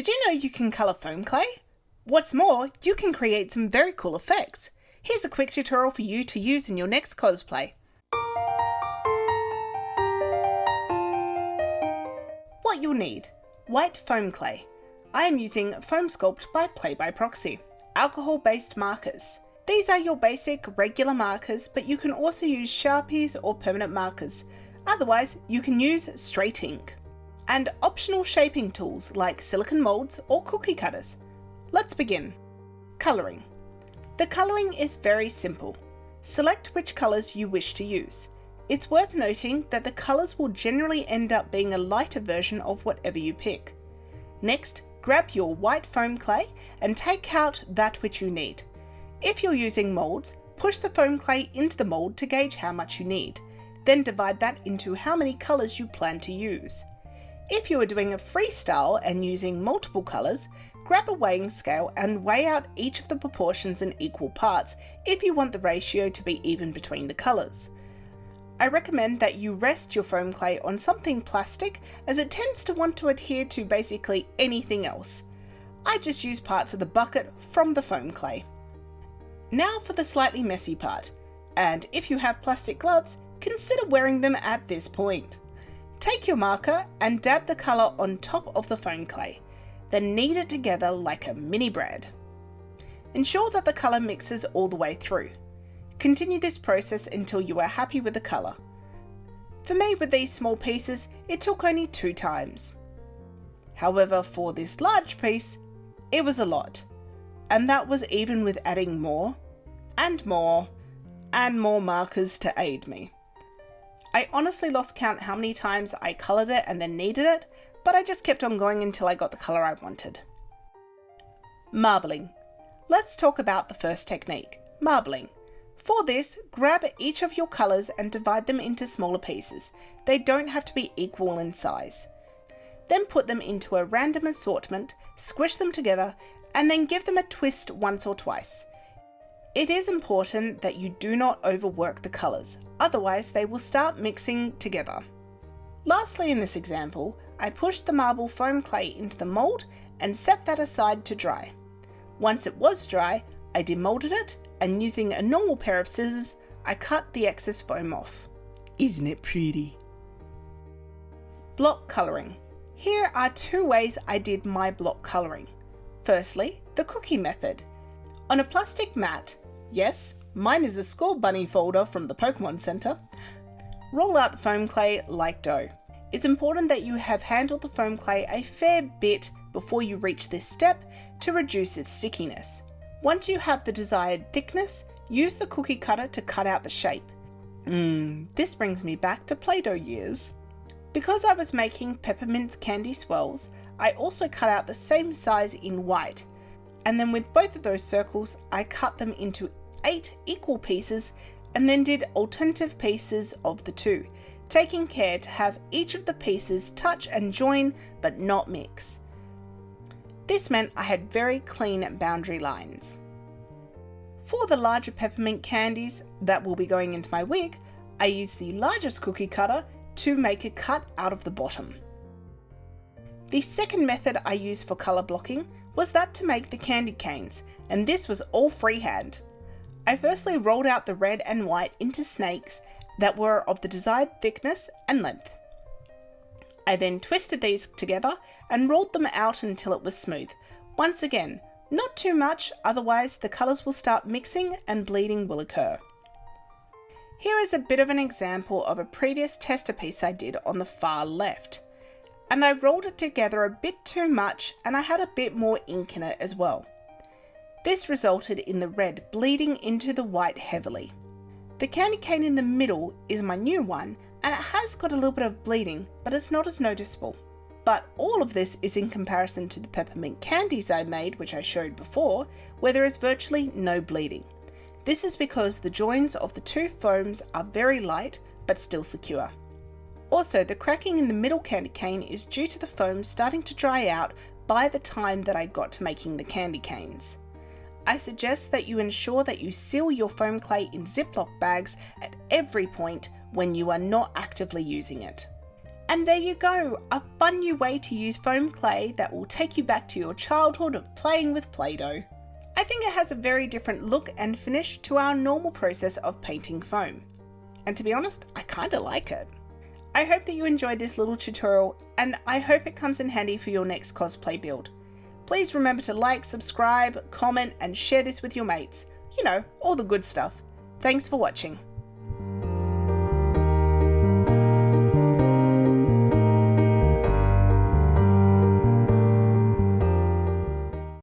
Did you know you can colour foam clay? What's more, you can create some very cool effects. Here's a quick tutorial for you to use in your next cosplay. What you'll need: white foam clay. I am using Foam Sculpt by Play by Proxy. Alcohol-based markers. These are your basic regular markers, but you can also use Sharpies or permanent markers. Otherwise, you can use straight ink. And optional shaping tools like silicone molds or cookie cutters. Let's begin. Colouring. The colouring is very simple. Select which colours you wish to use. It's worth noting that the colours will generally end up being a lighter version of whatever you pick. Next, grab your white foam clay and take out that which you need. If you're using moulds, push the foam clay into the mould to gauge how much you need. Then divide that into how many colours you plan to use. If you are doing a freestyle and using multiple colours, grab a weighing scale and weigh out each of the proportions in equal parts if you want the ratio to be even between the colours. I recommend that you rest your foam clay on something plastic, as it tends to want to adhere to basically anything else. I just use parts of the bucket from the foam clay. Now for the slightly messy part, and if you have plastic gloves, consider wearing them at this point. Take your marker and dab the colour on top of the foam clay, then knead it together like a mini bread. Ensure that the colour mixes all the way through. Continue this process until you are happy with the colour. For me, with these small pieces, it took only 2 times. However, for this large piece, it was a lot. And that was even with adding more, and more, and more markers to aid me. I honestly lost count how many times I coloured it and then kneaded it, but I just kept on going until I got the colour I wanted. Marbling. Let's talk about the first technique, marbling. For this, grab each of your colours and divide them into smaller pieces. They don't have to be equal in size. Then put them into a random assortment, squish them together, and then give them a twist once or twice. It is important that you do not overwork the colours, otherwise they will start mixing together. Lastly, in this example, I pushed the marble foam clay into the mould and set that aside to dry. Once it was dry, I demoulded it, and using a normal pair of scissors, I cut the excess foam off. Isn't it pretty? Block colouring. Here are 2 ways I did my block colouring. Firstly, the cookie method. On a plastic mat, yes, mine is a Score Bunny folder from the Pokemon Center, roll out the foam clay like dough. It's important that you have handled the foam clay a fair bit before you reach this step to reduce its stickiness. Once you have the desired thickness, use the cookie cutter to cut out the shape. This brings me back to Play-Doh years. Because I was making peppermint candy swirls, I also cut out the same size in white. And then with both of those circles, I cut them into 8 equal pieces and then did alternative pieces of the 2, taking care to have each of the pieces touch and join but not mix. This meant I had very clean boundary lines. For the larger peppermint candies that will be going into my wig, I used the largest cookie cutter to make a cut out of the bottom. The second method I used for colour blocking was that to make the candy canes, and this was all freehand. I firstly rolled out the red and white into snakes that were of the desired thickness and length. I then twisted these together and rolled them out until it was smooth. Once again, not too much, otherwise the colours will start mixing and bleeding will occur. Here is a bit of an example of a previous tester piece I did on the far left. And I rolled it together a bit too much, and I had a bit more ink in it as well. This resulted in the red bleeding into the white heavily. The candy cane in the middle is my new one, and it has got a little bit of bleeding, but it's not as noticeable. But all of this is in comparison to the peppermint candies I made, which I showed before, where there is virtually no bleeding. This is because the joins of the 2 foams are very light, but still secure. Also, the cracking in the middle candy cane is due to the foam starting to dry out by the time that I got to making the candy canes. I suggest that you ensure that you seal your foam clay in Ziploc bags at every point when you are not actively using it. And there you go, a fun new way to use foam clay that will take you back to your childhood of playing with Play-Doh. I think it has a very different look and finish to our normal process of painting foam. And to be honest, I kinda like it. I hope that you enjoyed this little tutorial, and I hope it comes in handy for your next cosplay build. Please remember to like, subscribe, comment, and share this with your mates. You know, all the good stuff. Thanks for watching.